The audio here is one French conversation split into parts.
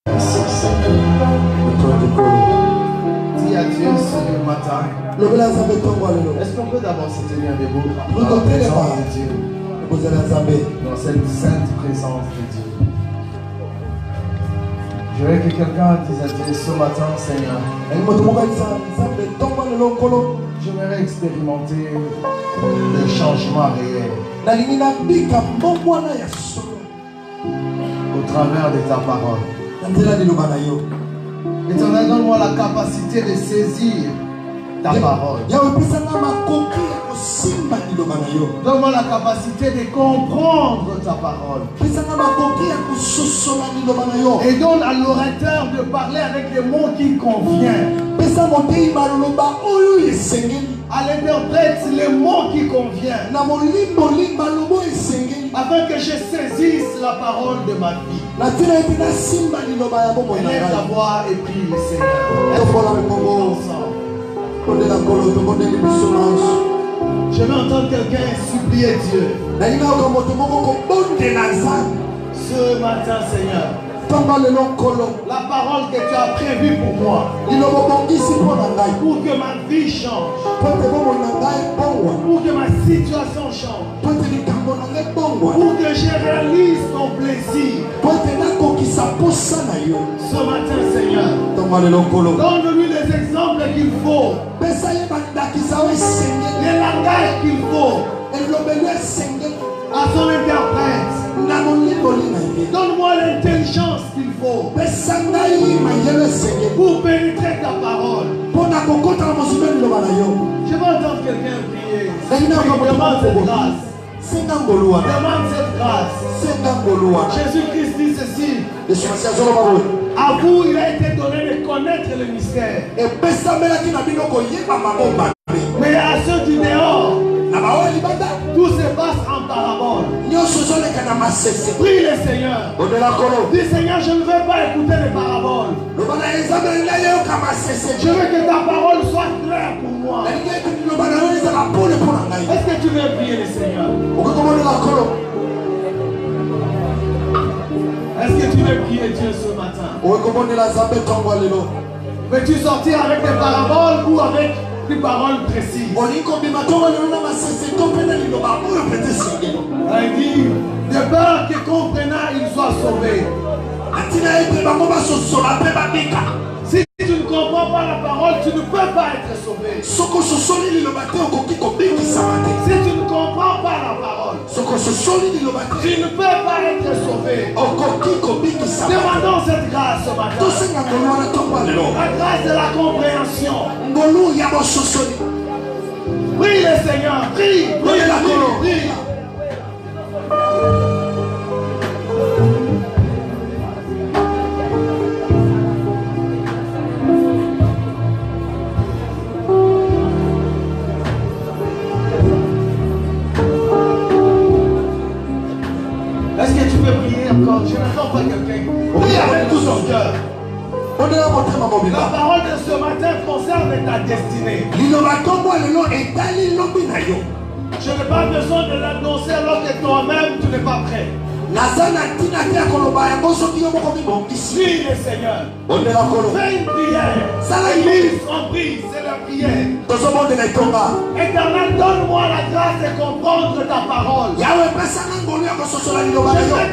Merci Seigneur. Dis à Dieu ce matin. Est-ce qu'on peut d'abord se tenir debout dans la présence de Dieu, dans cette sainte présence de Dieu? Je veux que quelqu'un dise à Dieu ce matin, Seigneur, j'aimerais expérimenter le changement réel au travers de ta parole. Éternel, donne-moi la capacité de saisir ta parole. Donne-moi la capacité de comprendre ta parole. Et donne à l'orateur de parler avec des mots qui conviennent. À l'interprète les mots qui conviennent. Afin que je saisisse la parole de ma vie. Élève ta voix et prie le Seigneur. Je vais entendre quelqu'un supplier Dieu. Ce matin, Seigneur, la parole que tu as prévue pour moi, pour que ma vie change, pour que ma situation change, pour que je réalise ton plaisir. Ce matin, Seigneur, donne-lui les exemples qu'il faut, les langages qu'il faut à son interprète. Donne-moi l'intelligence qu'il faut pour pénétrer ta parole. Je vais entendre quelqu'un prier. Demande cette grâce. Demande cette grâce. Jésus-Christ dit ceci. À vous, il a été donné de connaître le mystère. Mais à ceux du dehors, tout se passe en parabole. Prie le Seigneur. Dis Seigneur, je ne veux pas écouter les paraboles. Je veux que ta parole soit claire pour moi. Est-ce que tu veux prier le Seigneur? Est-ce que tu veux prier Dieu ce matin? Veux-tu sortir avec des paraboles ou avec des paroles précises? Il dit, de peur que comprenant il soit sauvé. Si tu ne comprends pas la parole, tu ne peux pas être sauvé. Si tu ne comprends pas la parole, tu ne peux pas être sauvé. Demandons cette grâce ce matin. La grâce de la compréhension. Prie le Seigneur, prie, prie, prie. Est-ce que tu peux prier encore? Je n'entends pas quelqu'un. Prie avec tout son cœur. La parole de ce matin concerne ta destinée. Je n'ai pas besoin de l'annoncer alors que toi-même tu n'es pas prêt. Prie le Seigneur. Fais une prière. L'église en prie, c'est la prière. Éternel, donne-moi la grâce de comprendre ta parole. Je ne veux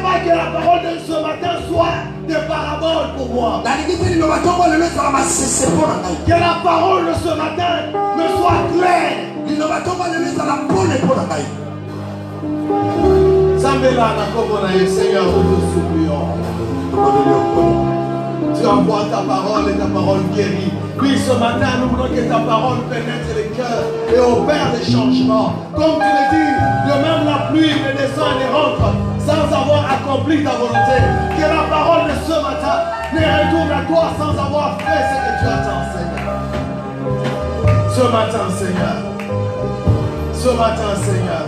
pas que la parole de ce matin soit des paraboles pour moi. Que la parole de ce matin me soit claire. Seigneur, nous te supplions. Tu envoies ta parole et ta parole guérit. Oui, ce matin, nous voulons que ta parole pénètre les cœurs et opère des changements. Comme tu le dis, de même la pluie ne descend et ne rentre sans avoir accompli ta volonté. Que la parole de ce matin ne retourne à toi sans avoir fait ce que tu attends, Seigneur. Ce matin, Seigneur. Ce matin, Seigneur.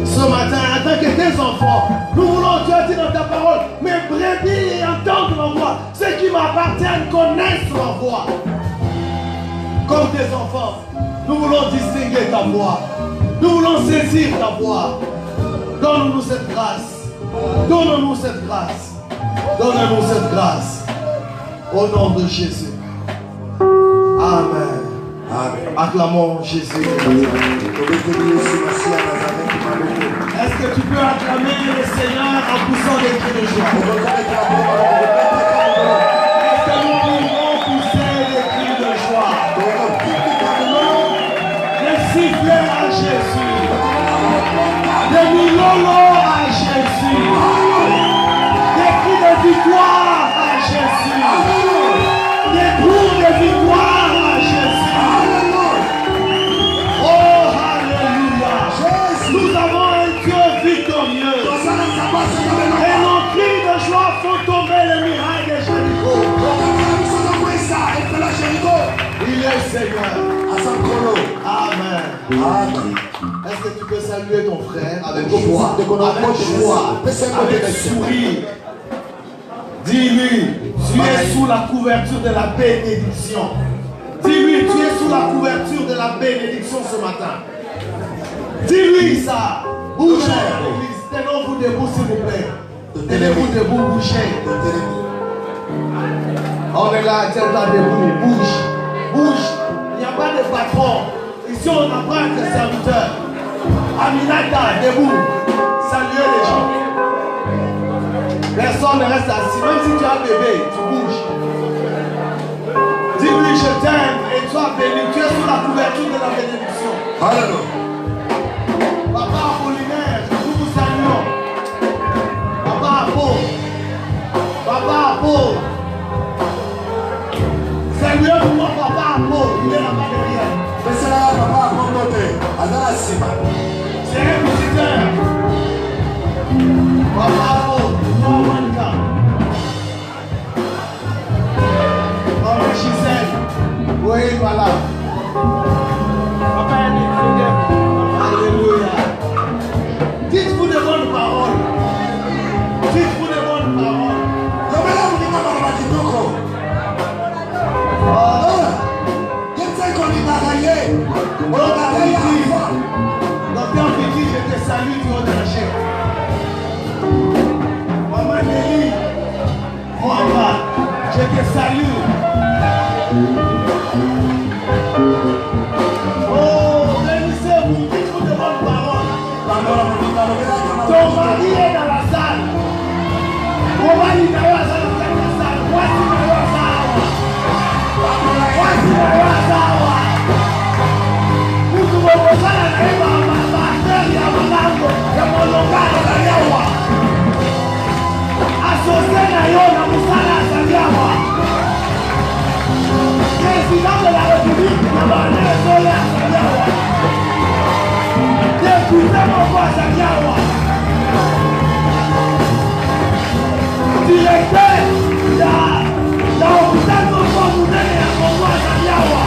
Ce matin, en tant que tes enfants, nous voulons, tu as dit dans ta parole, mes brebis entendent ma voix. Ceux qui m'appartiennent connaissent ma voix. Comme tes enfants, nous voulons distinguer ta voix. Nous voulons saisir ta voix. Donne-nous cette grâce. Donne-nous cette grâce. Donne-nous cette grâce. Au nom de Jésus. Amen. Amen. Acclamons Jésus. Est-ce que tu peux acclamer le Seigneur en poussant des cris de joie? Est-ce que nous pouvons pousser des cris de joie? Des sifflets à Jésus. Des milolos à Jésus. Des cris de victoire à Jésus. Des coups de victoire à Jésus. Oh, alléluia. Nous avons un Dieu victorieux. Et nos cris de joie font tomber les murailles de Jéricho. Il est Seigneur. Amen. Est-ce que tu peux saluer ton frère avec joie, avec sourire? Dis-lui, tu es sous la couverture de la bénédiction. Dis-lui, tu es sous la couverture de la bénédiction ce matin. Dis-lui ça. Bougez l'église. Tenons-vous debout s'il vous plaît. Tenez-vous debout, bougez. On est là, tiens-toi debout. Bouge. Bouge. Il n'y a pas de patron. Ici on n'a pas de serviteur. Aminata, debout. Saluez les gens. Personne ne reste assis. Même si tu as un bébé, tu bouges. Dis-lui, je t'aime et sois béni. Tu es sous la couverture de la bénédiction. Alléluia. Papa Apollinaire, nous vous saluons. Papa Apo. Papa Apo. Saluez pour moi, Papa Apo. Il est là-bas derrière. C'est un visiteur. Papa Apo. Gisèle, oui, voilà. Papa alléluia. Dites-vous de bonnes paroles. Dites-vous de bonnes paroles. Docteur Petit, je te salue du haut de la chair. Maman Nelly, moi, je te salue. Oh, bénissez-vous, dites-vous de bonnes paroles. Ton mari est dans la salle. Mon mari est dans la salle. Voici ma salle. Voici ma salle. Vous pouvez vous aller à ma pasteur et à mon âme. Et mon local est à Yawa. Associé à Yawa, vous allez à Yawa. Président de la République, député mon voix Sanyawa, directeur de l'hôpital mon voix Moudane à mon voix Sanyawa.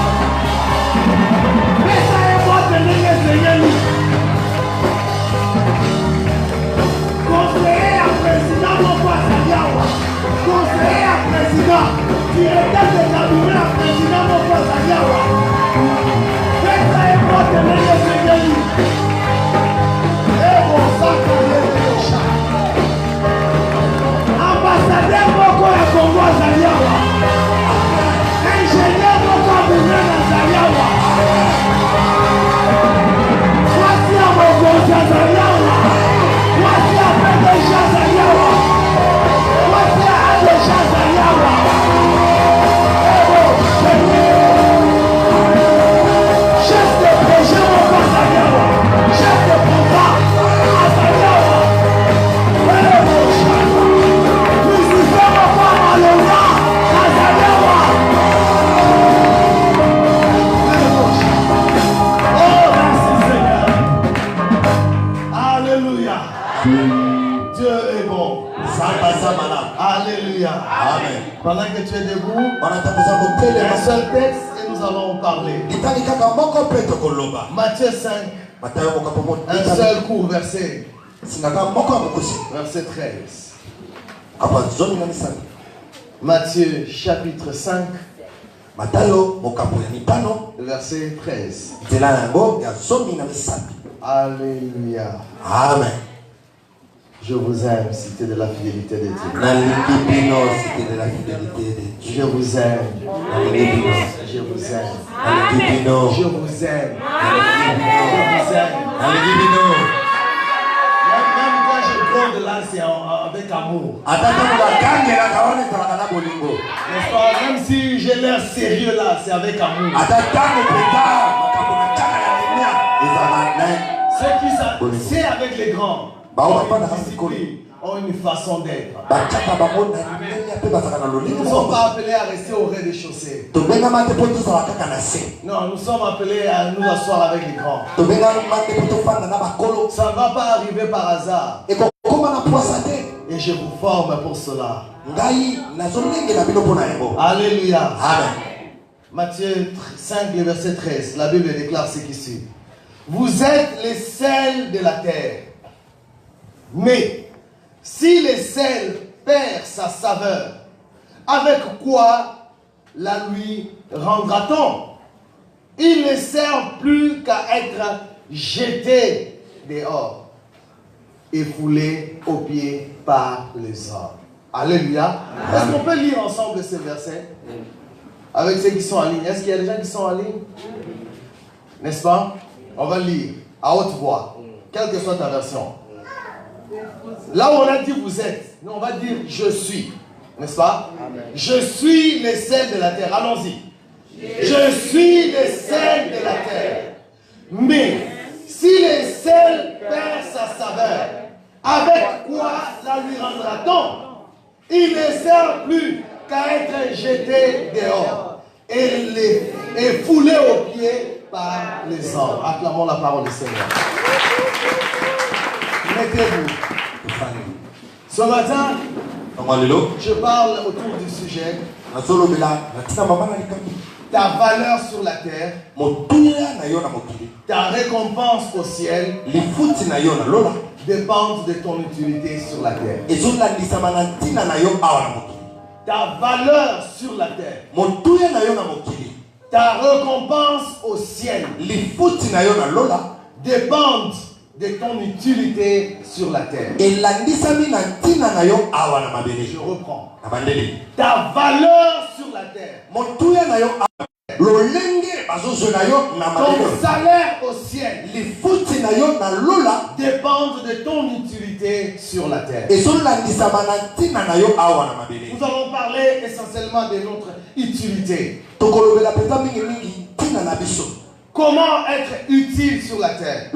Mais ça est moi de l'Église. Conseiller à président mon voix Sanyawa. Conseiller à président. Directeur de cabinet à président mon voix Sanyawa. Mais ça est moi de l'Église. Ambassadeur Moko ya Congo Zaliawa. Ingénieur Moko Boumena Zaliawa. Voici à Moko Zaliawa. Voici à PDG Zaliawa. Voici à ADG Zaliawa. Chef de projet Moko Zaliawa. Chef de programme Zaliawa. Dieu est bon. Alléluia. Amen. Pendant que tu es debout, un seul texte et nous allons en parler. Matthieu 5, un seul court verset. Verset 13. Matthieu chapitre 5, verset 13. Alléluia. Amen. Je vous aime, cité de la fidélité de Dieu. Je vous aime. Je vous aime. Je vous aime. Même quand je gronde là, c'est avec amour. N'est-ce pas? Même si j'ai l'air sérieux là, c'est avec amour. C'est avec les grands. Ont une façon d'être. Nous ne sommes pas appelés à rester au rez-de-chaussée. Non, nous sommes appelés à nous asseoir avec les grands. Ça ne va pas arriver par hasard. Et je vous forme pour cela. Alléluia. Matthieu 5, le verset 13. La Bible déclare ce qui suit. Vous êtes les sels de la terre. Mais si le sel perd sa saveur, avec quoi la lui rendra-t-on? Il ne sert plus qu'à être jeté dehors et foulé aux pieds par les hommes. Alléluia. Est-ce qu'on peut lire ensemble ces versets avec ceux qui sont en ligne? Est-ce qu'il y a des gens qui sont en ligne? N'est-ce pas? On va lire à haute voix, quelle que soit ta version. Là où on a dit vous êtes, nous on va dire je suis. N'est-ce pas? Amen. Je suis le sel de la terre. Allons-y. Je suis le sel de la terre. Mais si le sel perd sa saveur, avec quoi la lui rendra-t-on? Il ne sert plus qu'à être jeté dehors et foulé aux pieds par les hommes. Acclamons la parole du Seigneur. Mettez-vous. Ce matin, je parle autour du sujet. Ta valeur sur la terre, ta récompense au ciel dépendent de ton utilité sur la terre. Ta valeur sur la terre, ta récompense au ciel dépendent de ton utilité sur la terre. Je reprends. Ta valeur sur la terre, ton salaire au ciel dépendent de ton utilité sur la terre. Nous allons parler essentiellement de notre utilité. Comment être utile sur la terre?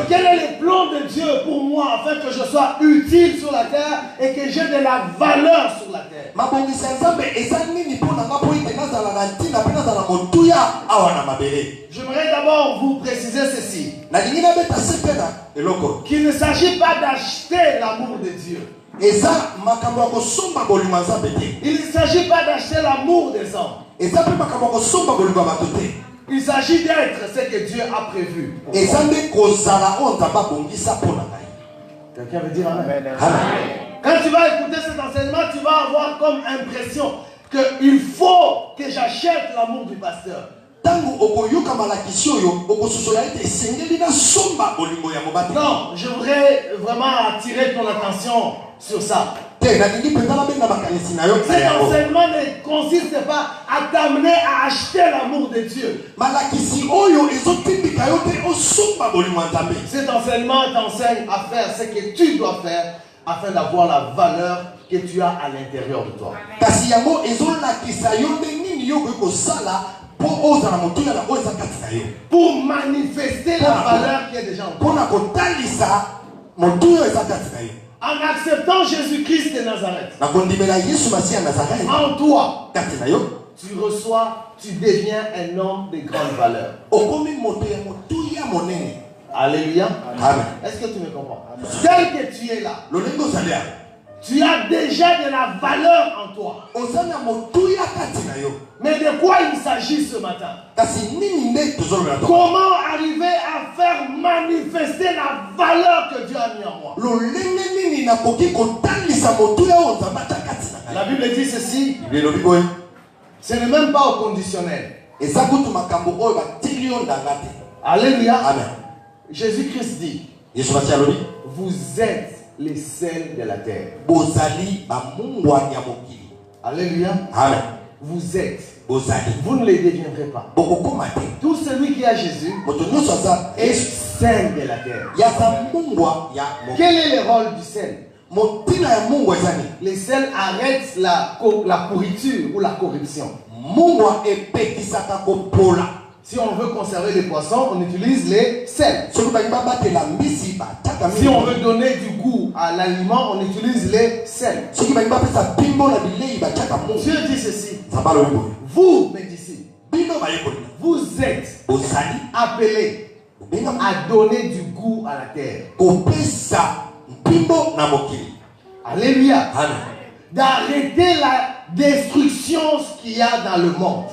Quel est le plan de Dieu pour moi afin que je sois utile sur la terre et que j'ai de la valeur sur la terre? J'aimerais d'abord vous préciser ceci. Qu'il ne s'agit pas d'acheter l'amour de Dieu. Il ne s'agit pas d'acheter l'amour des hommes. Il s'agit d'être ce que Dieu a prévu. Quelqu'un veut dire amen? Quand tu vas écouter cet enseignement, tu vas avoir comme impression qu'il faut que j'achète l'amour du pasteur. Non, je voudrais vraiment attirer ton attention sur ça. Cet enseignement ne consiste pas à t'amener à acheter l'amour de Dieu. Cet enseignement t'enseigne à faire ce que tu dois faire afin d'avoir la valeur que tu as à l'intérieur de toi. Pour manifester la valeur qui est déjà en toi. En acceptant Jésus-Christ de Nazareth, en toi, tu reçois, tu deviens un homme de grande valeur. Alléluia. Est-ce que tu me comprends? Tel que tu es là, tu as déjà de la valeur en toi. Mais de quoi il s'agit ce matin? Comment arriver à faire manifester la valeur que Dieu a mis en moi? La Bible dit ceci. Ce n'est même pas au conditionnel. Alléluia. Jésus-Christ dit, Vous êtes les sels de la terre. Bozali ba mungwa ya mokili. Alléluia. Amen. Vous êtes. Bozali. Vous ne les deviendrez pas. Tout celui qui a Jésus est sel de la terre. Quel est le rôle du sel? Les sels arrêtent la pourriture ou la corruption. Si on veut conserver les poissons, on utilise les sels. Si on veut donner du goût à l'aliment, on utilise les sels. Dieu dit ceci. Vous, mes disciples, vous êtes appelés à donner du goût à la terre. Alléluia. D'arrêter la destruction qu'il y a dans le monde.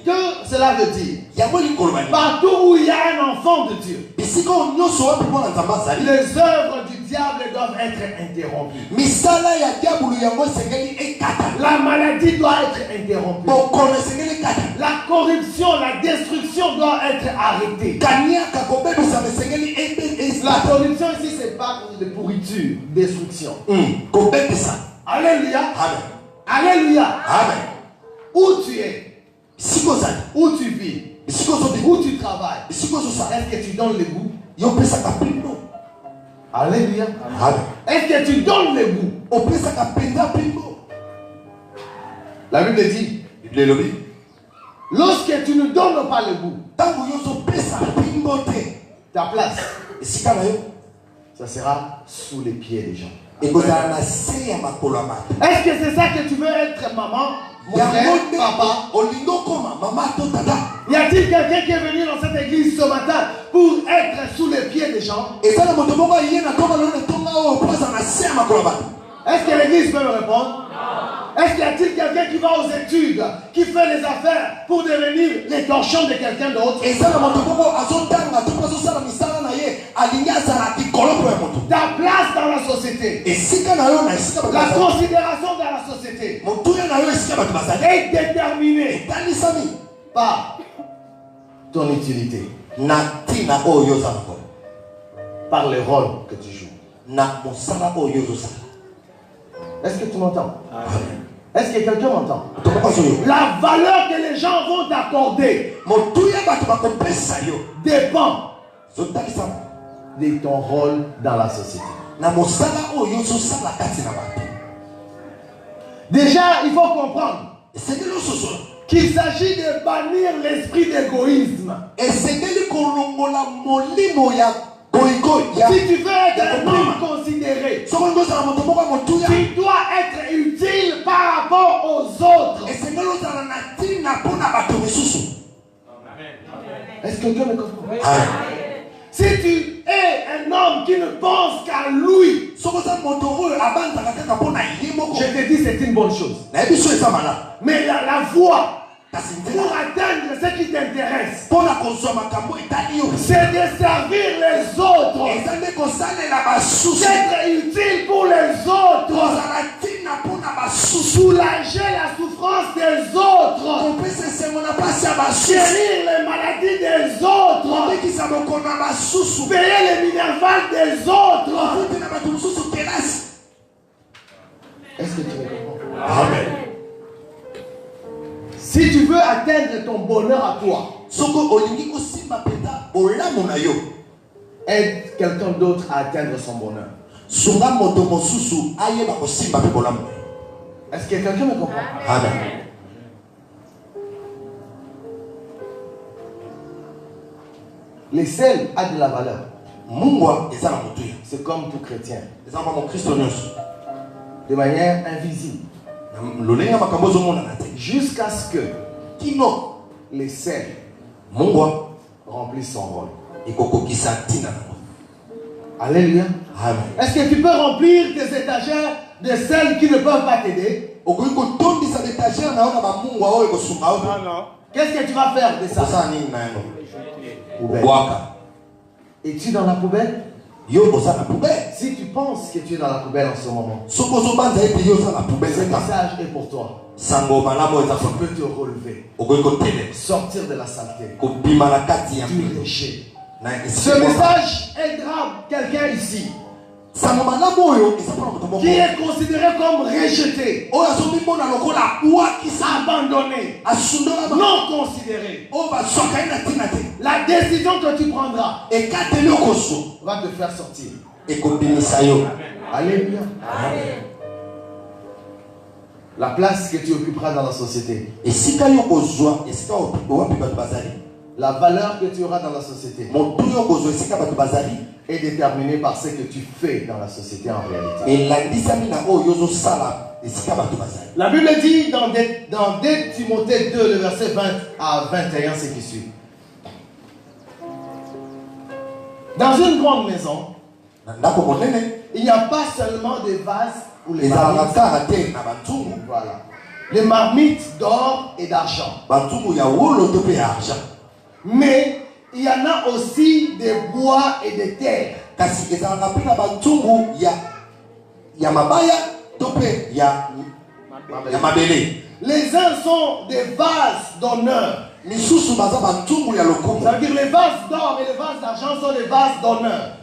Que cela veut dire? Partout où il y a un enfant de Dieu, les œuvres du diable doivent être interrompues. La maladie doit être interrompue. La corruption, la destruction doit être arrêtée. La corruption ici, c'est pas de pourriture, destruction. Alléluia. Amen. Alléluia. Amen. Où tu es, où tu vis, où tu travailles, est-ce que tu donnes le goût? Alléluia. Amen. Est-ce que tu donnes le goût? La Bible dit, lorsque tu ne donnes pas le goût, ta place, ça sera sous les pieds des gens. Est-ce que c'est ça que tu veux être, maman, mon frère, papa? Y a-t-il quelqu'un qui est venu dans cette église ce matin pour être sous les pieds des gens? Est-ce que l'église peut me répondre? Est-ce qu'il y a-t-il quelqu'un qui va aux études, qui fait les affaires pour devenir les torchons de quelqu'un d'autre? Ta place dans la société, la considération dans la société est déterminée par ton utilité, par le rôle que tu joues. Est-ce que tu m'entends? Est-ce que quelqu'un m'entend? La valeur que les gens vont t'accorder dépend de ton rôle dans la société. Déjà, il faut comprendre qu'il s'agit de bannir l'esprit d'égoïsme. Si tu veux être un homme considéré, tu dois être utile par rapport aux autres. Est-ce que Dieu me comprend? Si tu es un homme qui ne pense qu'à lui, je te dis c'est une bonne chose. Mais la voie pour atteindre ce qui t'intéresse, c'est de servir les autres, d'être utile pour les autres, soulager la souffrance des autres, guérir les maladies des autres, payer les minervales des autres. Est-ce que tu me comprends? Amen. Si tu veux atteindre ton bonheur à toi, aide quelqu'un d'autre à atteindre son bonheur. Est-ce que quelqu'un me comprend? Amen. Les sels ont de la valeur. C'est comme tout chrétien. De manière invisible. Jusqu'à ce que les sels remplissent son rôle. Alléluia. Est-ce que tu peux remplir tes étagères de sels qui ne peuvent pas t'aider? Qu'est-ce que tu vas faire de ça? Es-tu dans la poubelle? Si tu penses que tu es dans la poubelle en ce moment, ce message est pour toi. Tu peux te relever, sortir de la saleté, du péché, Ce message aidera quelqu'un ici qui est considéré comme rejeté, abandonné, non considéré. La décision que tu prendras va te faire sortir. Alléluia. La place que tu occuperas dans la société, la valeur que tu auras dans la société est déterminée par ce que tu fais dans la société en réalité. La Bible dit dans 2 Timothée 2, le verset 20 à 21, ce qui suit. Dans une grande maison, il n'y a pas seulement des vases ou les marmites, voilà, les marmites d'or et d'argent. Mais il y en a aussi des bois et des terres. Les uns sont des vases d'honneur. Ça veut dire les vases d'or et les vases d'argent sont les vases d'honneur.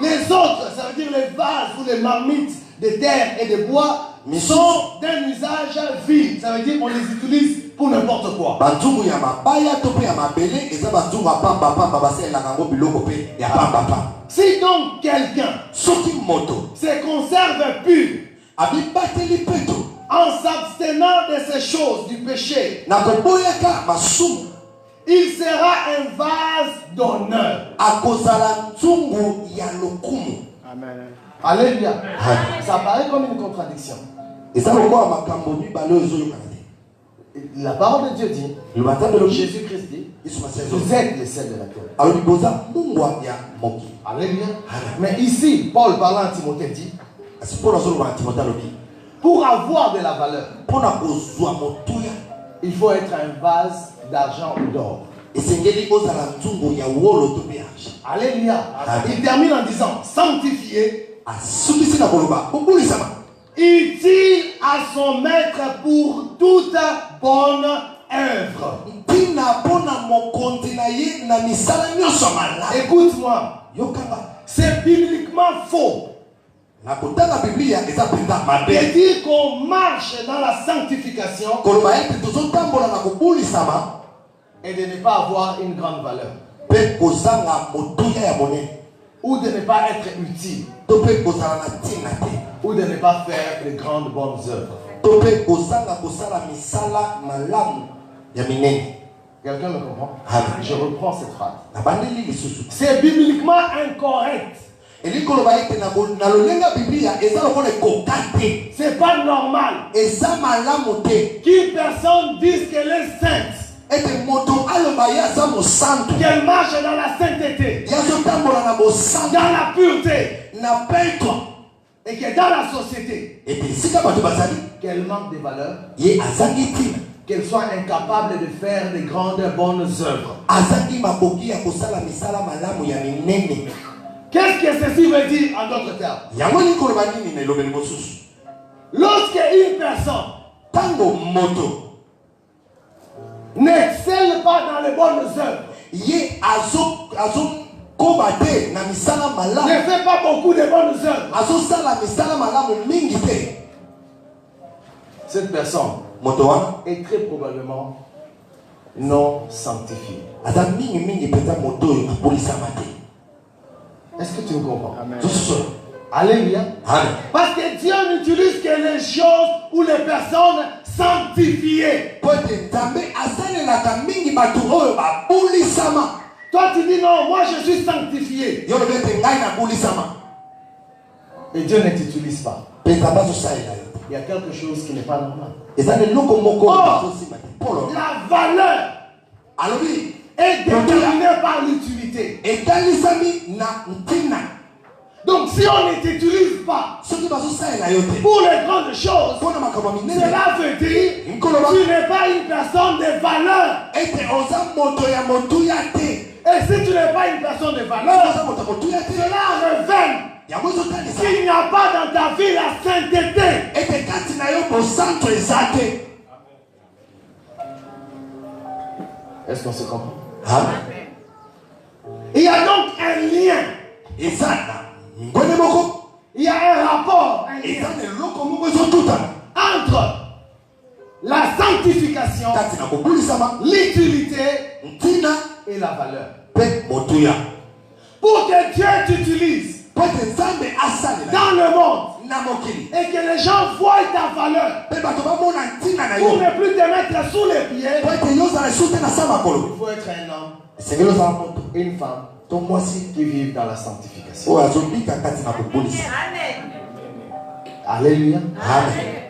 Les autres, ça veut dire les vases ou les marmites de terre et de bois, sont d'un usage vil. Ça veut dire qu'on les utilise pour n'importe quoi. Si donc quelqu'un se conserve pur en s'abstenant de ces choses du péché, il sera un vase d'honneur. Amen. Alléluia. Ça paraît comme une contradiction. La parole de Dieu dit, Jésus-Christ dit, vous êtes les sels de la terre. Alléluia. Mais ici, Paul parlant à Timothée dit, pour avoir de la valeur, il faut être un vase d'argent ou d'or. Alléluia. Il termine en disant, sanctifié, utile à son maître pour toute bonne œuvre. Écoute-moi, c'est bibliquement faux de dire qu'on marche dans la sanctification et de ne pas avoir une grande valeur, ou de ne pas être utile, ou de ne pas faire de grandes bonnes œuvres. Quelqu'un me comprend? Je reprends cette phrase. C'est bibliquement incorrect. C'est pas normal qu'une personne dise qu'elle est sainte, qu'elle marche dans la sainteté, dans la pureté, et que dans la société, qu'elle manque de valeur, qu'elle soit incapable de faire de grandes bonnes œuvres. Qu'est-ce que ceci veut dire en d'autres termes? Lorsque une personne n'excelle pas dans les bonnes œuvres, ne fait pas beaucoup de bonnes œuvres, cette personne est très probablement non sanctifiée. Est-ce que tu me comprends? Amen. Alléluia. Amen. Parce que Dieu n'utilise que les choses ou les personnes sanctifiées. Toi tu dis non, moi je suis sanctifié. Et Dieu ne t'utilise pas. Il y a quelque chose qui n'est pas normal. Or, la valeur est déterminée par l'utilité. Donc si on ne t'utilise pas pour les grandes choses, cela veut dire que tu n'es pas une personne de valeur. Et si tu n'es pas une personne de valeur, cela révèle qu'il n'y a pas dans ta vie la sainteté. Est-ce qu'on se comprend? Amen. Il y a donc un lien. Et ça, Il y a un rapport, un et lien ça, entre la sanctification, l'utilité et la valeur. Pour que Dieu t'utilise dans le monde et que les gens voient ta valeur, pour ne plus te mettre sous les pieds, il faut être un homme, une femme qui vivent dans la sanctification. Alléluia. Amen.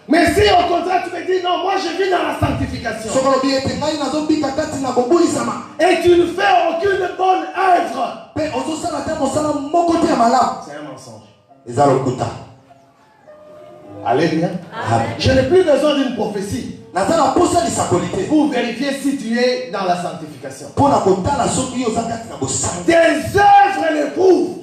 Mais si au contraire tu me dis non, moi je vis dans la sanctification et tu ne fais aucune bonne œuvre, c'est un mensonge. Alléluia. Je n'ai plus besoin d'une prophétie pour vérifier si tu es dans la sanctification. Tes œuvres le prouvent.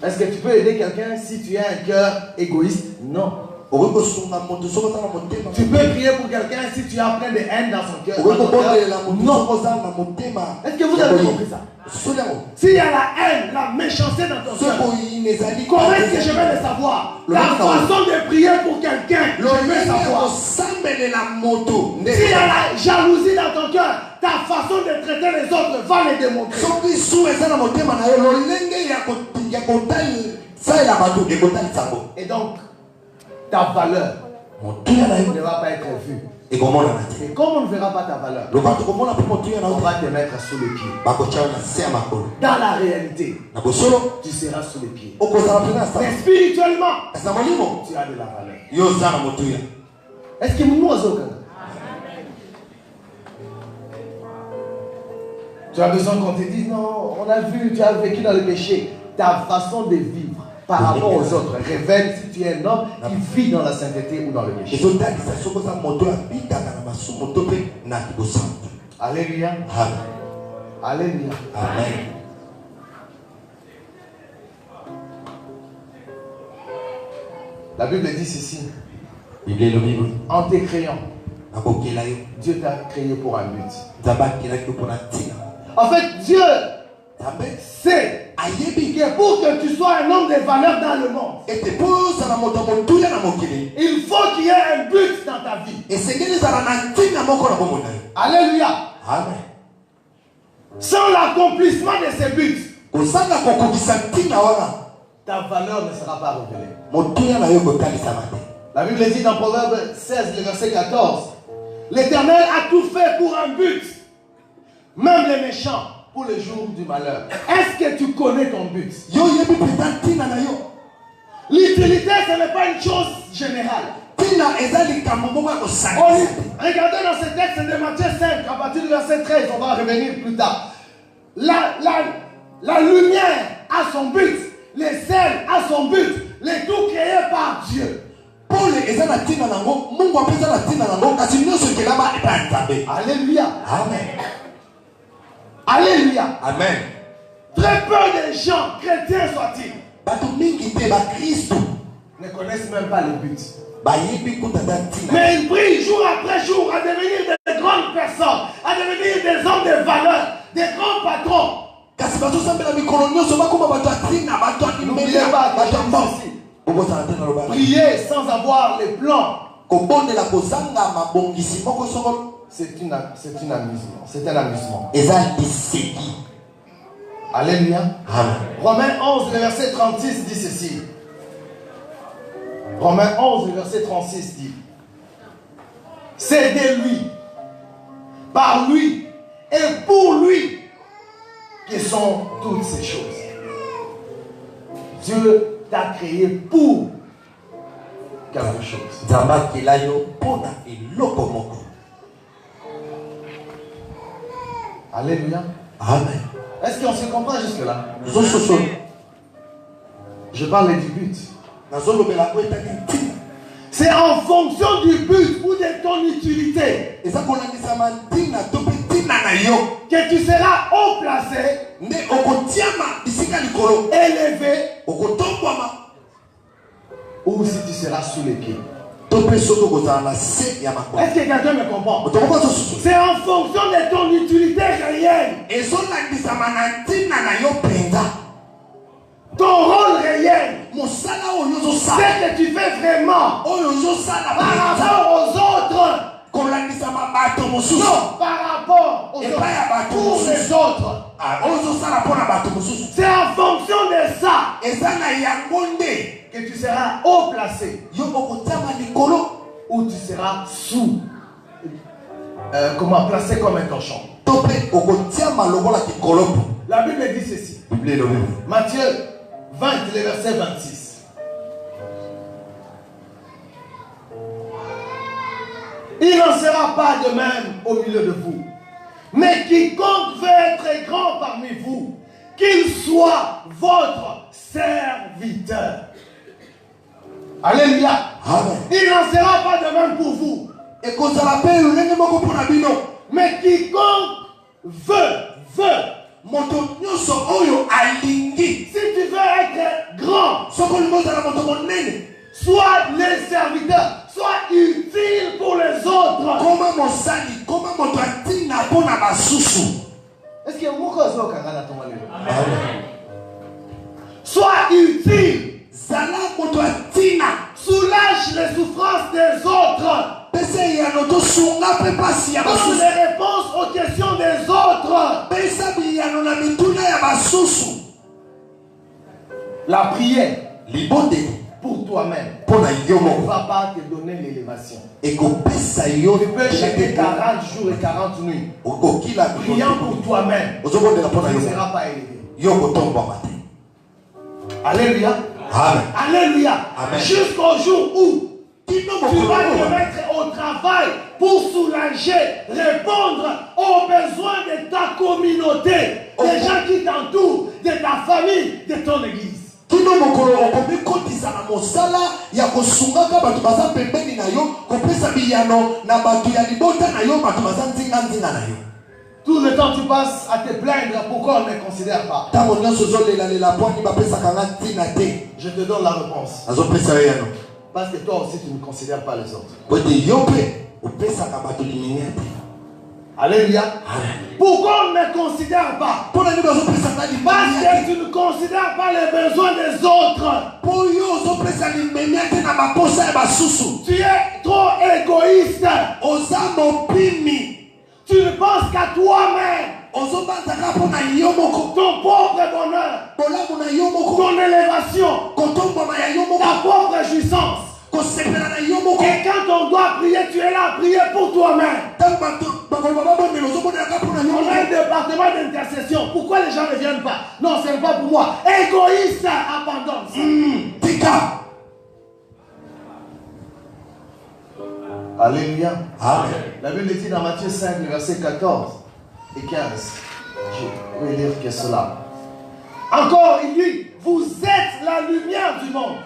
Est-ce que tu peux aider quelqu'un si tu as un cœur égoïste? Non. Tu peux prier pour quelqu'un si tu as plein de haine dans son cœur? Non. Est-ce que vous avez compris ça? S'il y a la haine, la méchanceté dans ton cœur, comment est-ce que je vais le savoir? La façon de prier pour quelqu'un, je vais savoir. S'il y a la jalousie dans ton cœur, ta façon de traiter les autres va le démontrer. Et donc, ta valeur ne va pas être vue. Et comme on ne verra pas ta valeur, on va te mettre sous les pieds. Dans la réalité, tu seras sous les pieds. Mais spirituellement, tu as de la valeur. Est-ce que nous avons? Tu as besoin qu'on te dise non, on a vu, tu as vécu dans le péché. Ta façon de vivre par rapport aux autres révèle si tu es un homme qui vit dans la sainteté ou dans le péché. Alléluia. Alléluia. Amen. La Bible dit ceci. En te créant, Dieu t'a créé pour un but. En fait, Dieu sait que pour que tu sois un homme de valeur dans le monde, il faut qu'il y ait un but dans ta vie. Alléluia. Amen. Sans l'accomplissement de ces buts, ta valeur ne sera pas révélée. La Bible dit dans Proverbe 16, le verset 14, l'Éternel a tout fait pour un but, même les méchants pour le jour du malheur. Est-ce que tu connais ton but? L'utilité, ce n'est pas une chose générale. Regardez dans ce texte de Matthieu 5, à partir du verset 13, on va revenir plus tard. La lumière a son but, les sel a son but, les tout créés par Dieu. Alléluia. Amen. Alléluia. Amen. Très peu de gens, chrétiens soient-ils, ne connaissent même pas le but. Mais ils prient jour après jour à devenir des grandes personnes, à devenir des hommes de valeur, des grands patrons. N'oubliez pas prier sans avoir les plans, c'est un amusement. C'est un amusement. Alléluia. Romains 11, le verset 36 dit ceci. Romains 11, le verset 36 dit: c'est de lui, par lui et pour lui que sont toutes ces choses. Dieu t'a créé pour quelque chose. Alléluia. Amen. Est-ce qu'on se comprend jusque-là? Je parle du but. C'est en fonction du but ou de ton utilité que tu seras haut placé, élevé, ou si tu seras sous les pieds. Est-ce que quelqu'un me comprend? C'est en fonction de ton utilité réelle. Ton rôle réel. Ce que tu fais vraiment par rapport aux autres. Non, par rapport aux autres. Pour les autres. C'est en fonction de ça que tu seras haut placé ou tu seras sous. Comment placé comme un torchon. La Bible dit ceci. Matthieu 20, le verset 26. Il n'en sera pas de même au milieu de vous. Mais quiconque veut être grand parmi vous, qu'il soit votre serviteur. Alléluia. Amen. Il n'en sera pas de même pour vous. Mais quiconque veut. Si tu veux être grand, sois les serviteurs, sois utile pour les autres. Est-ce qu'il y a beaucoup de choses dans ton livre? Sois utile. Soulage les souffrances des autres. Donne les réponses aux questions des autres. La prière pour toi-même ne va pas te donner l'élévation. Tu peux chanter 40 jours et 40 nuits. Priant pour toi-même, tu ne seras pas élevé. Alléluia. Amen. Alléluia. Amen. Jusqu'au jour où tu vas te mettre au travail pour soulager, répondre aux besoins de ta communauté, des gens qui t'entourent, de ta famille, de ton église. Tout le temps tu passes à te plaindre pourquoi on ne considère pas. Je te donne la réponse. Parce que toi aussi tu ne considères pas les autres. Alléluia. Pourquoi on ne considère pas? Parce que tu ne considères pas les besoins des autres. Tu es trop égoïste. Tu ne penses qu'à toi-même. Ton propre bonheur. Ton élévation. Ta propre jouissance. Et quand on doit prier, tu es là à prier pour toi-même. On a un département d'intercession. Pourquoi les gens ne viennent pas? Non, ce n'est pas pour moi. Égoïste, abandonne. Alléluia. Amen. La Bible dit dans Matthieu 5, verset 14 et 15. Je vais lire que cela. Encore, il dit, vous êtes la lumière du monde.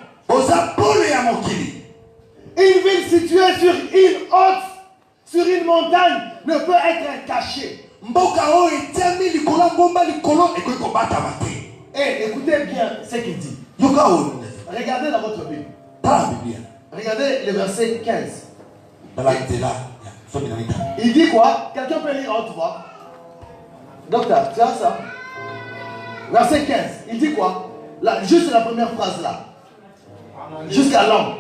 Une ville située sur une montagne ne peut être cachée. Et écoutez bien ce qu'il dit. Regardez dans votre Bible. Regardez le verset 15. Il dit quoi? Quelqu'un peut lire à haute voix? Docteur, tu as ça? Verset 15. Il dit quoi? Là, juste la première phrase là. Jusqu'à l'homme.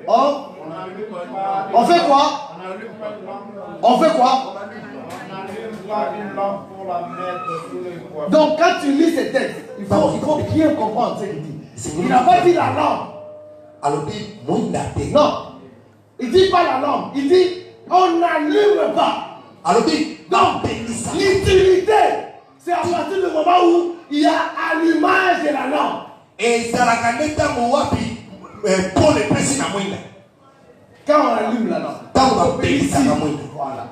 On fait quoi? On fait quoi? Donc quand tu lis ces textes, il faut bien comprendre ce qu'il dit. Il n'a pas dit la lampe. Non. Il dit pas la lampe. Il dit on n'allume pas. Donc l'utilité, c'est à partir du moment où il y a allumage de la lampe. Quand on allume la lampe, voilà.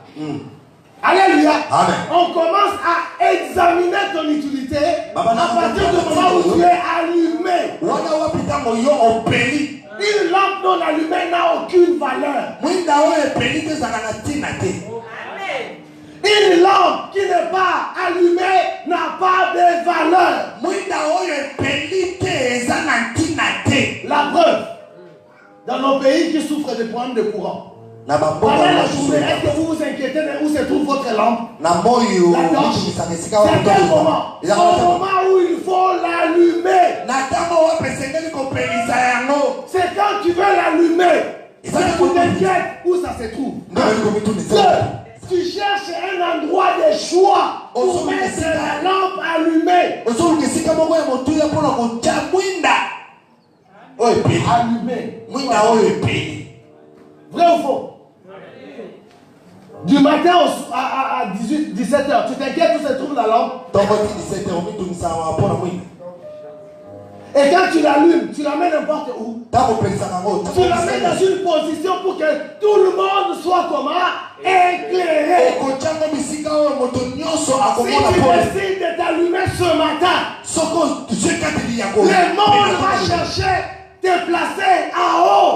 Alléluia. Amen. On commence à examiner ton utilité à partir du moment où tu es allumé. Une lampe non allumée n'a aucune valeur. Une lampe qui n'est pas allumée n'a pas de valeur. La preuve, dans nos pays qui souffrent de problèmes de courant. Pendant la journée, est-ce que vous vous inquiétez de où se trouve votre lampe? La torche. C'est quel moment? Au moment où il faut l'allumer. C'est quand tu veux l'allumer. Tu t'inquiètes où ça se trouve. Tu cherches un endroit de choix pour mettre la lampe allumée. Allumée. Vrai ou faux? Du matin à 17h, tu t'inquiètes où se trouve la lampe? Et quand tu l'allumes, tu la mets n'importe où. Tu la mets dans une position pour que tout le monde soit comment? Éclairé. Si tu décides de t'allumer ce matin, le monde va chercher te placer en haut.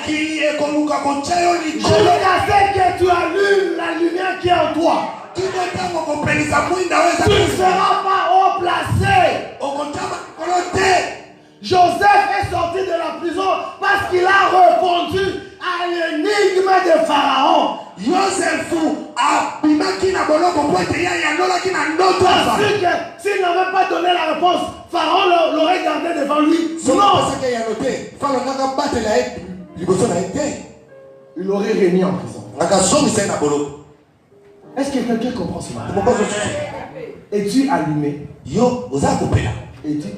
Jusqu'à ce que tu allumes la lumière qui est en toi. Tu ne seras pas haut placé. Joseph est sorti de la prison parce qu'il a répondu à l'énigme de Pharaon. Parce que s'il n'avait pas donné la réponse, Pharaon l'aurait gardé devant lui. Non. Il aurait régné en prison. Est-ce que quelqu'un comprend ce matin? Es-tu allumé? Et tu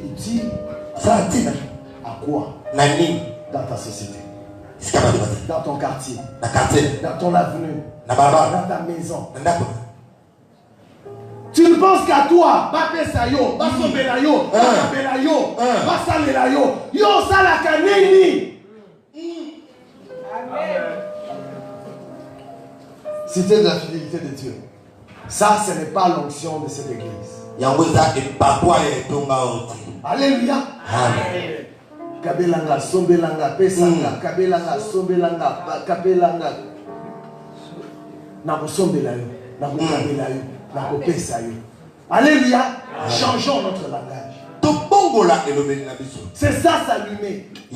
à quoi? Dans ta société, dans ton quartier, dans ton avenue, dans ta maison. Tu ne penses qu'à toi. Cité de la fidélité de Dieu. Ça, ce n'est pas l'onction de cette église. Alléluia. Kabelanga, sombelanga, pesanga, kabelanga, sombelanga, kabelanga. Nakosombelayo, nakokabelayo, nakopesayo. Alléluia. Changeons notre langage. C'est ça s'allumer. Et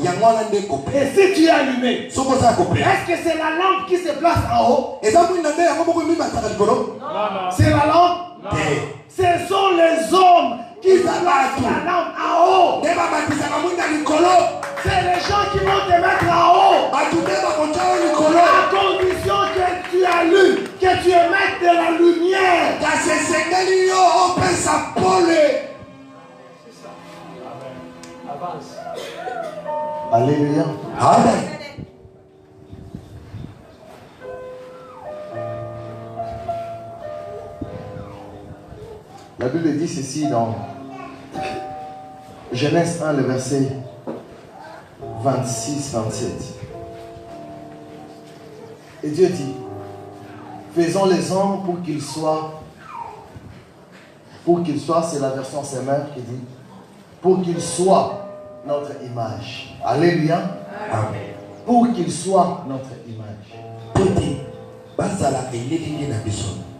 si tu es allumé, est-ce que c'est la lampe qui se place en haut? C'est la lampe? Ce sont les hommes qui placent la lampe en haut. C'est les gens qui vont te mettre en haut. À condition que tu allumes, que tu émettes de la lumière. Alléluia. Amen. La Bible dit ceci dans Genèse 1, le verset 26-27. Et Dieu dit, faisons les hommes pour qu'ils soient, c'est la version Semeur qui dit, pour qu'ils soient notre image. Alléluia. Amen. Pour qu'ils soient notre image.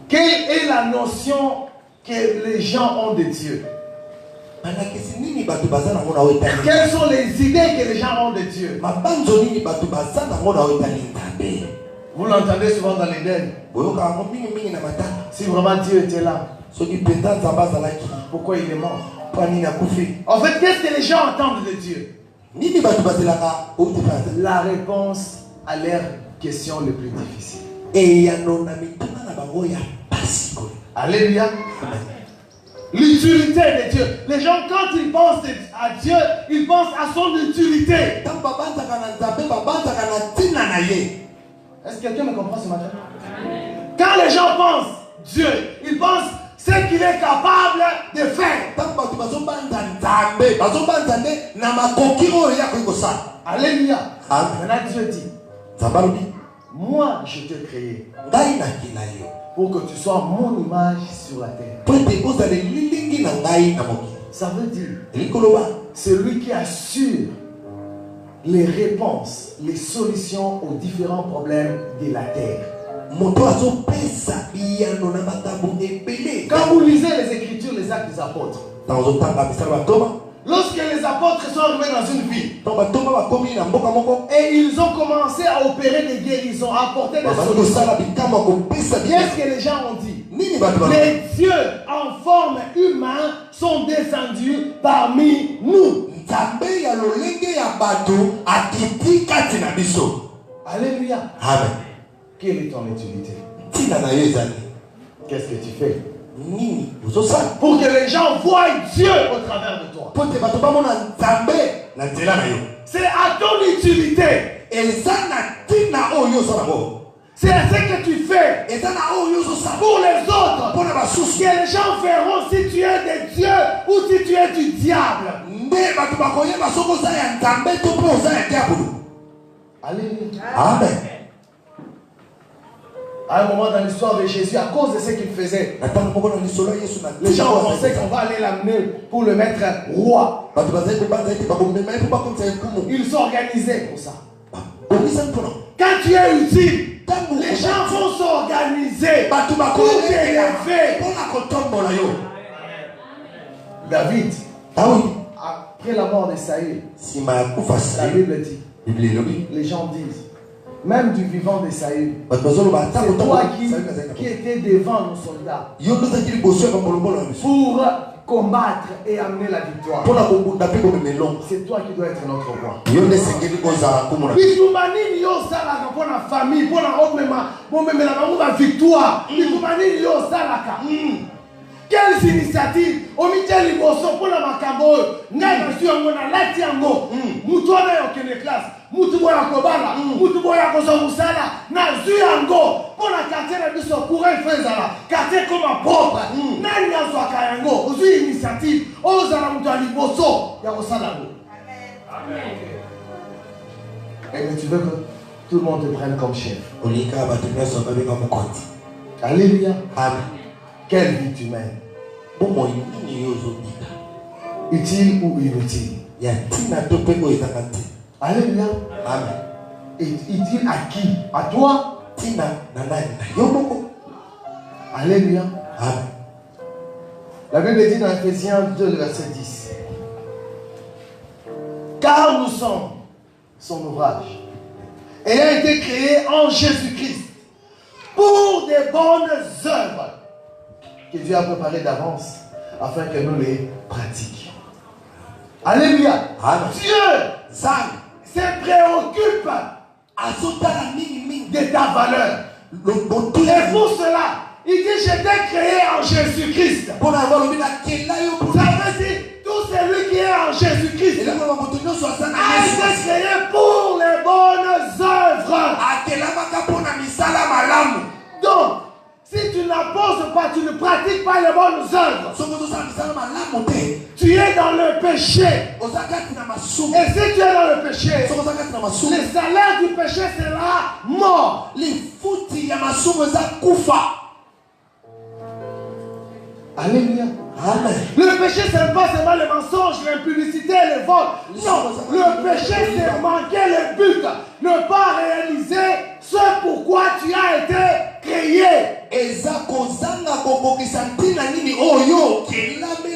Quelle est la notion que les gens ont de Dieu? Quelles sont les idées que les gens ont de Dieu? Vous l'entendez souvent dans l'Éden. Si vraiment Dieu était là, pourquoi il est mort? En fait, qu'est-ce que les gens entendent de Dieu? La réponse à leurs questions les plus difficiles. Alléluia. L'utilité de Dieu. Les gens, quand ils pensent à Dieu, ils pensent à son utilité. Est-ce que quelqu'un me comprend ce matin? Quand les gens pensent Dieu, ils pensent ce qu'il est capable de faire. Alléluia. Maintenant Dieu dit, moi je t'ai créé pour que tu sois mon image sur la terre. Ça veut dire celui qui assure les réponses, les solutions aux différents problèmes de la terre. Quand vous lisez les Écritures, les Actes des Apôtres, lorsque les apôtres apôtres sont arrivés dans une ville. Et ils ont commencé à opérer des guérisons, à apporter des solutions. Qu'est-ce que les gens ont dit? Les dieux en forme humaine sont descendus parmi nous. Alléluia. Amen. Quelle est ton utilité? Qu'est-ce que tu fais? Pour que les gens voient Dieu au travers de toi. C'est à ton utilité. C'est ce que tu fais pour les autres. Que les gens verront si tu es de Dieu ou si tu es du diable. Alléluia. Amen. À un moment dans l'histoire de Jésus, à cause de ce qu'il faisait, les gens pensaient qu'on va aller l'amener pour le mettre roi. Ils s'organisaient pour ça. Quand tu es utile, les gens vont s'organiser pour t'élever. David, après la mort de Saül, la Bible dit, les gens disent, même du vivant de Saül, c'est toi qui étais devant nos soldats pour combattre et amener la victoire. C'est toi qui dois être notre roi. Pour la famille, pour la victoire. Quelles initiatives au milieu du bosso pour la macabo, n'a su en mona latiango, mutuana yokene classe, mutuboya kobala, mutuboya kozomusala, na zuyango, pour la quartier de biso courir faisala, quartier comme un propre, n'a n'y soit kayango, aux initiatives, aux alamutuali bosso, yakosalabo. Amen. Et mais tu veux que tout le monde te prenne comme chef. Alléluia. Amen. Quelle vie tu mènes? Utile ou inutile? Alléluia. Amen. Utile à qui? À toi? Alléluia. Amen. La Bible dit dans Ephésiens 2, verset 10. Car nous sommes son ouvrage, ayant été créés en Jésus-Christ pour des bonnes œuvres que Dieu a préparées d'avance afin que nous les pratiquions. Alléluia. Amen. Dieu se préoccupe de ta valeur. Et pour cela, il dit, je t'ai créé en Jésus-Christ. Ça veut dire, tout celui qui est en Jésus-Christ a été créé pour les bonnes œuvres. Donc, si tu n'imposes pas, tu ne pratiques pas les bonnes œuvres, tu es dans le péché. Et si tu es dans le péché, le salaire du péché sera mort. Alléluia. Amen. Le péché, ce n'est pas seulement le mensonge, l'impudicité et le vol. Non, le péché, c'est manquer le but. Ne pas réaliser ce pourquoi tu as été créé.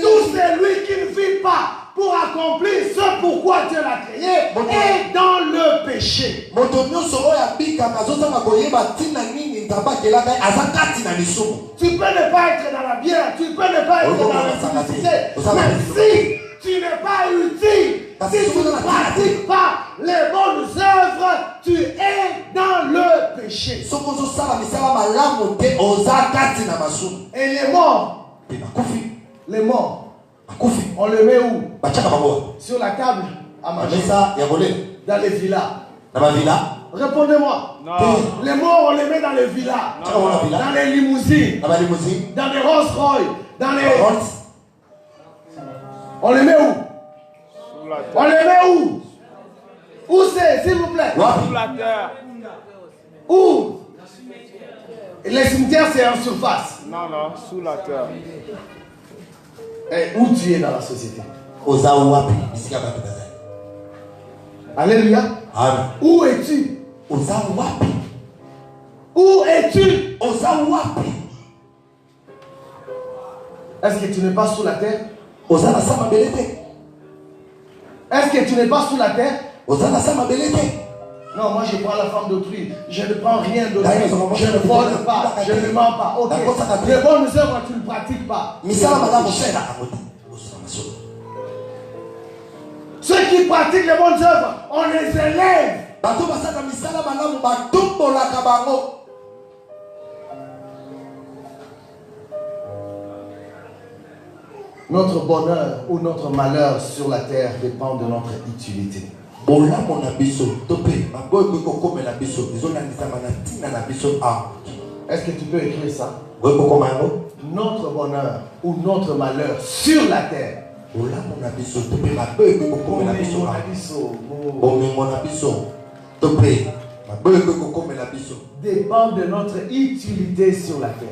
Tout celui qui ne vit pas pour accomplir ce pourquoi Dieu l'a créé est dans le péché. Tu peux ne pas être dans la bière, tu peux ne pas être dans la publicité, mais si tu n'es pas utile, si tu ne pratiques pas les bonnes œuvres, tu es dans le péché. Et les morts, on les met où? Sur la table à manger. Dans les villas. Répondez-moi. Les morts, on les met dans les villas. Dans les limousines. Dans les Rolls Royce. Dans les... On les met où? On les met où? Où c'est, s'il vous plaît? Sous la terre. Où? Les cimetières, c'est en surface. Non, sous la terre. Et où tu es dans la société? Alléluia. Amen. Où es-tu? Où es-tu? Est-ce que tu n'es pas sous la terre? Est-ce que tu n'es pas sous la terre? Ozana sama belete. Non, moi je prends la femme d'autrui. Je ne prends rien d'autrui. Je ne vole pas. Je ne mens pas. Ok. Les bonnes œuvres, tu ne pratiques pas. Misala madame Osera amote. Ceux qui pratiquent les bonnes œuvres, on les élève. Bato basaka misala malamu batombola kabango. Notre bonheur ou notre malheur sur la terre dépend de notre utilité. Bola mon abiso topé maboy ko ko la biso izona ndisama na tina na biso a. Est-ce que tu peux écrire ça? Notre bonheur ou notre malheur sur la terre dépend de notre utilité sur la terre.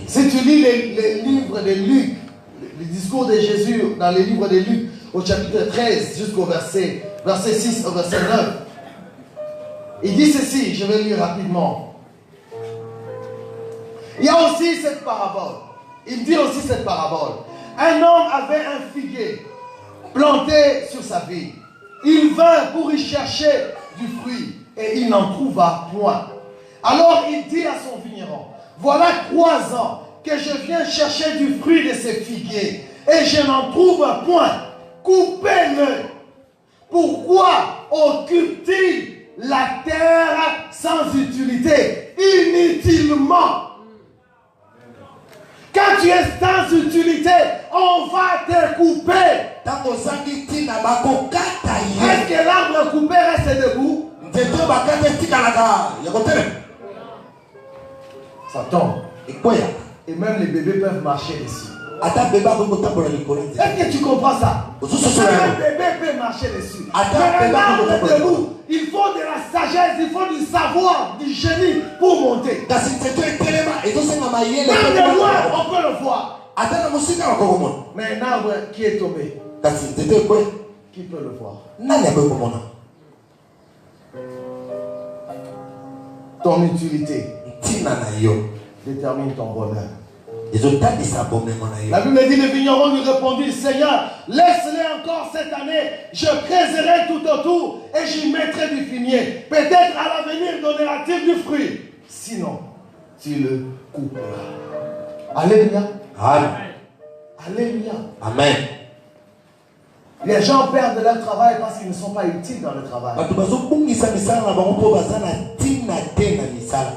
Si tu lis les livres de Luc, le discours de Jésus dans les livres de Luc, au chapitre 13 jusqu'au verset 6 au verset 9, il dit ceci, je vais lire rapidement. Il y a aussi cette parabole. Il dit aussi cette parabole. Un homme avait un figuier planté sur sa vigne. Il vint pour y chercher du fruit et il n'en trouva point. Alors il dit à son vigneron, voilà 3 ans que je viens chercher du fruit de ce figuier et je n'en trouve point. Coupez-le. Pourquoi occupe-t-il la terre sans utilité, inutilement? Quand tu es sans utilité, on va te couper. Est-ce que l'arbre coupé reste debout? Ça tombe. Et même les bébés peuvent marcher dessus. Est-ce que tu comprends ça? Un bébé peut marcher dessus. Mais un arbre debout, il faut de la sagesse, il faut du savoir, du génie pour monter. Même de loin, on peut le voir. Mais un arbre qui est tombé, qui peut le voir? Ton utilité détermine ton bonheur. La Bible dit, le vigneron lui répondit, Seigneur, laisse-les encore cette année, je creuserai tout autour et j'y mettrai du fumier. Peut-être à l'avenir donnera-t-il du fruit. Sinon, tu le couperas. Alléluia. Amen. Alléluia. Amen. Les gens perdent leur travail parce qu'ils ne sont pas utiles dans le travail.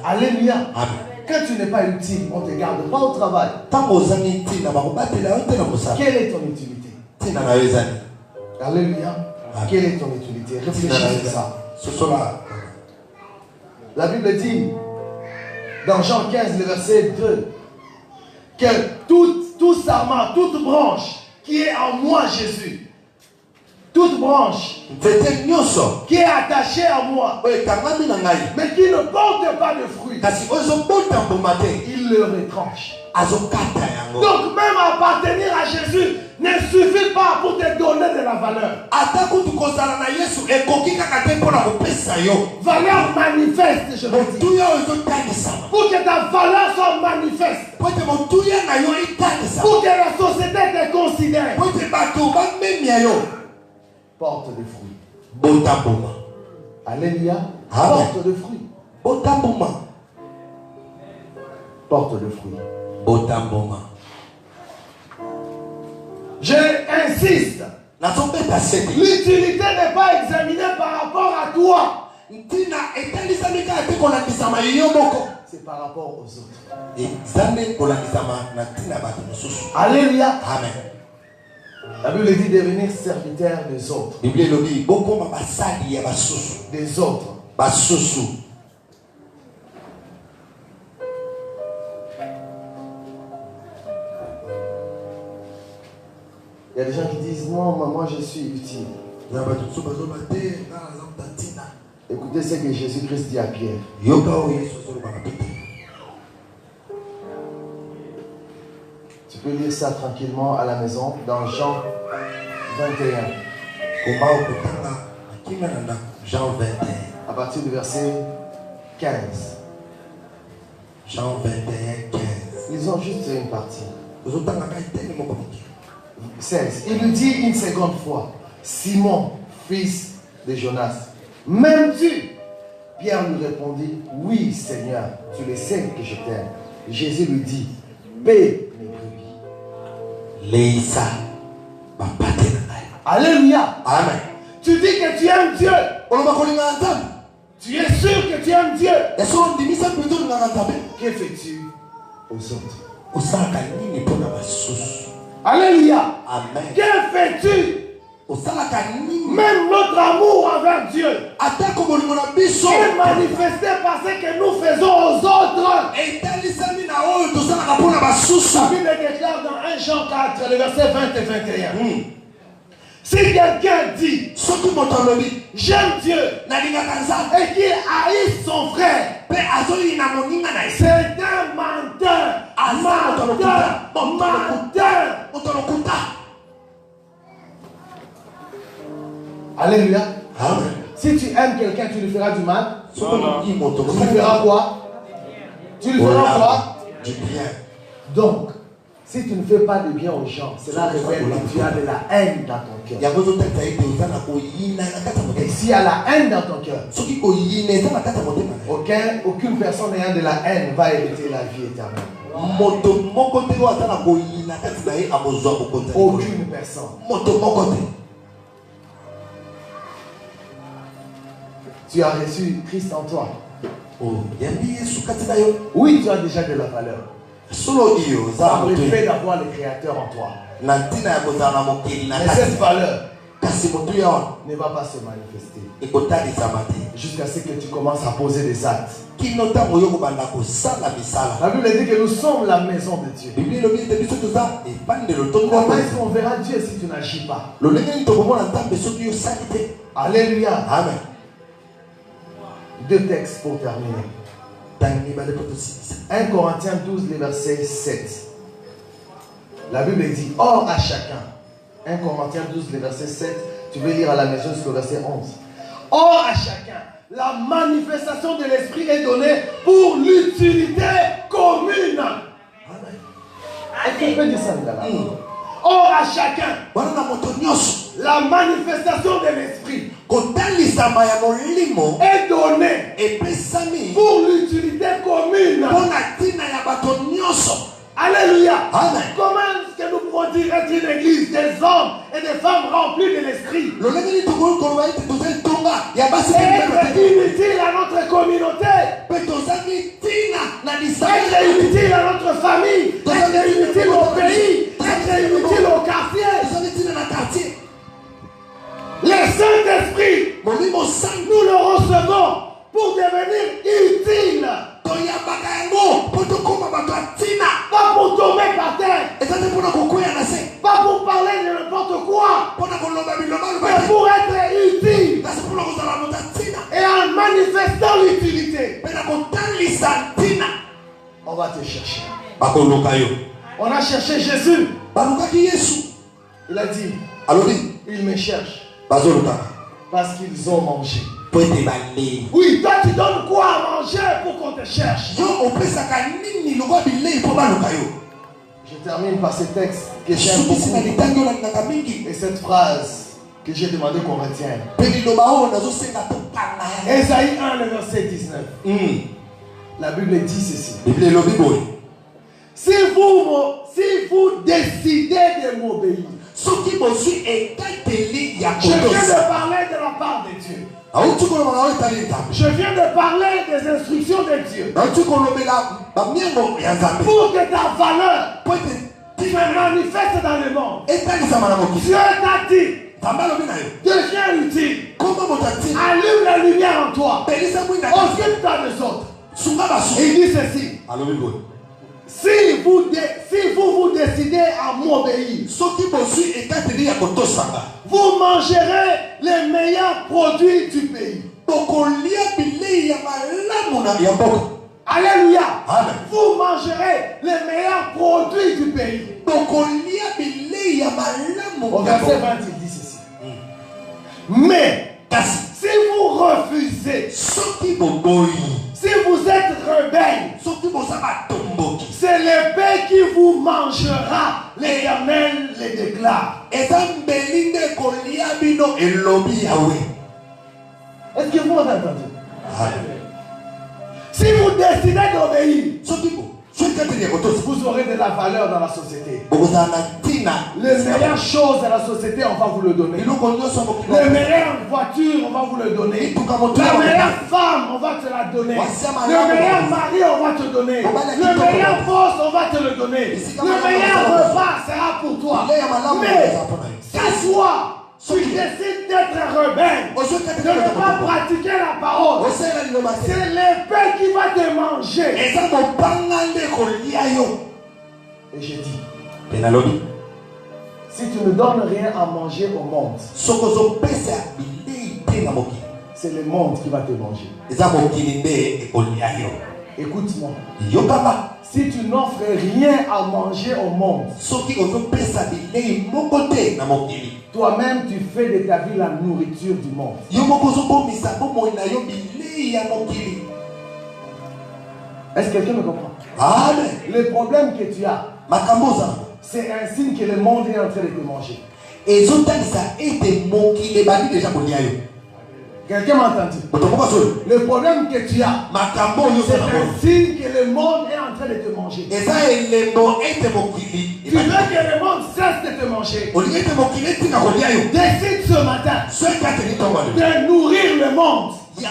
Alléluia. Amen. Quand tu n'es pas utile, on ne te garde pas au travail. Quelle est ton utilité? Alléluia. Quelle est ton utilité? Réfléchis sur ça. La Bible dit, dans Jean 15, le verset 2, que tout sarment, toute branche qui est en moi, Jésus, toute branche qui est attachée à moi, mais qui ne porte pas de fruits, il le retranche. Donc même appartenir à Jésus ne suffit pas pour te donner de la valeur. Valeur manifeste, je veux dire. Pour que ta valeur soit manifeste. Pour que la société te considère. Porte de fruits. Alléluia. Porte de fruits. Porte de fruits. Je insiste. L'utilité n'est pas examinée par rapport à toi. C'est par rapport aux autres. Alléluia. Amen. La Bible dit devenir serviteur des autres. Des autres. Il y a des gens qui disent non, moi je suis utile. Écoutez ce que Jésus-Christ dit à Pierre. Tu peux lire ça tranquillement à la maison dans Jean 21. Jean 21. À partir du verset 15. Jean 21, 15. Ils ont juste une partie. 16. Il lui dit une seconde fois, Simon, fils de Jonas, m'aimes-tu? Pierre lui répondit, oui Seigneur, tu le sais que je t'aime. Jésus lui dit, paie mes brebis. Leisa. Alléluia. Amen. Tu dis que tu aimes Dieu. Tu es sûr que tu aimes Dieu. Que fais-tu aux autres? Alléluia. Amen. Que fais-tu? Même notre amour envers Dieu est manifesté par ce que nous faisons aux autres. La Bible déclare dans 1 Jean 4, le verset 20 et 21. Si quelqu'un dit j'aime Dieu et qu'il haït son frère, c'est un menteur. Alléluia. Amen. Si tu aimes quelqu'un, tu lui feras du mal. Tu Tu feras quoi? Tu lui feras quoi? Du bien. Donc, si tu ne fais pas de bien aux gens, cela révèle que tu as de la haine dans ton cœur. Et s'il y a la haine dans ton cœur, aucune personne ayant de la haine va hériter la vie éternelle. Aucune personne. Tu as reçu Christ en toi. Oui, tu as déjà de la valeur. Par le fait d'avoir le Créateur en toi. Mais cette valeur ne va pas se manifester jusqu'à ce que tu commences à poser des actes. La Bible dit que nous sommes la maison de Dieu. Comment est-ce qu'on verra Dieu si tu n'agis pas? Alléluia. Amen. Deux textes pour terminer. 1 Corinthiens 12, le verset 7. La Bible dit, or à chacun. 1 Corinthiens 12, le verset 7. Tu veux lire à la maison jusqu'au verset 11. Or à chacun, la manifestation de l'esprit est donnée pour l'utilité commune. Est-ce qu'on peut dire ça là? Or à chacun, la manifestation de l'esprit est donnée pour l'utilité commune. Alléluia. Amen. Comment est-ce que nous pouvons dire être une église des hommes et des femmes remplis de l'esprit? Être inutile à notre communauté, être inutile à notre famille, être inutile au pays, être inutile au quartier. Le Saint-Esprit, nous le recevons pour devenir utile. Pas pour tomber par terre, pas pour parler de n'importe quoi, mais pour être utile. Et en manifestant l'utilité, on va te chercher. On a cherché Jésus. Il a dit, il me cherche parce qu'ils ont mangé. Oui, toi tu donnes quoi à manger pour qu'on te cherche? Je termine par ce texte que j'aime beaucoup. Et cette phrase que j'ai demandé qu'on retienne. Ésaïe 1, le verset 19. La Bible dit ceci. Si vous décidez de m'obéir, je viens de parler de la part de Dieu. Je viens de parler des instructions de Dieu. Pour que ta valeur se manifeste dans le monde. Dieu t'a dit, deviens utile. Allume la lumière en toi. Occupe-toi des autres. Il dit ceci. Si vous vous décidez à m'obéir, vous mangerez les meilleurs produits du pays. Alléluia. Amen. Vous mangerez les meilleurs produits du pays. Au verset 20, il dit ceci. Mais si vous refusez, si vous êtes rebelle, c'est l'épée qui vous mange. mangera, l'Éternel les déclare. Est-ce que vous m'avez entendu? Amen. Si vous décidez d'obéir, Vous aurez de la valeur dans la société. Les Les meilleures choses de la société, on va vous le donner. Les meilleures voitures, on va vous le donner. La meilleure femme, on va te la donner. Le meilleur mari, on va te donner. Le meilleur poste, on va te le donner. Le meilleur repas sera pour toi. Mais si toi, tu décides d'être rebelle, de ne pas pratiquer la parole, c'est l'épée qui va te manger. Et j'ai dit, si tu ne donnes rien à manger au monde, c'est le monde qui va te manger. Écoute-moi. Si tu n'offres rien à manger au monde, toi-même tu fais de ta vie la nourriture du monde. Est-ce que quelqu'un me comprend? Amen. Le problème que tu as, c'est un signe que le monde est en train de te manger. Quelqu'un m'a entendu? Le problème que tu as, c'est un signe que le monde est en train de te manger. Tu veux que le monde cesse de te manger. Décide ce matin de nourrir le monde, de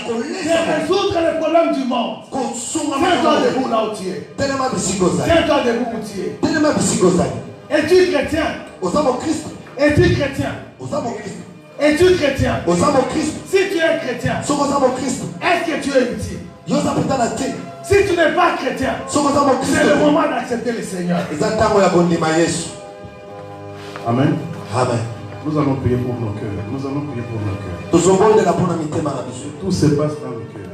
résoudre les problèmes du monde. Tiens-toi debout là où tu es. Tiens-toi debout où tu es. Es-tu chrétien? Es-tu chrétien? Es-tu chrétien? Si tu es chrétien, est-ce que tu es utile? Si tu n'es pas chrétien, c'est le moment d'accepter le Seigneur. Amen. Amen. Nous allons prier pour nos cœurs. Nous allons prier pour nos cœurs. Tout se passe dans le cœur.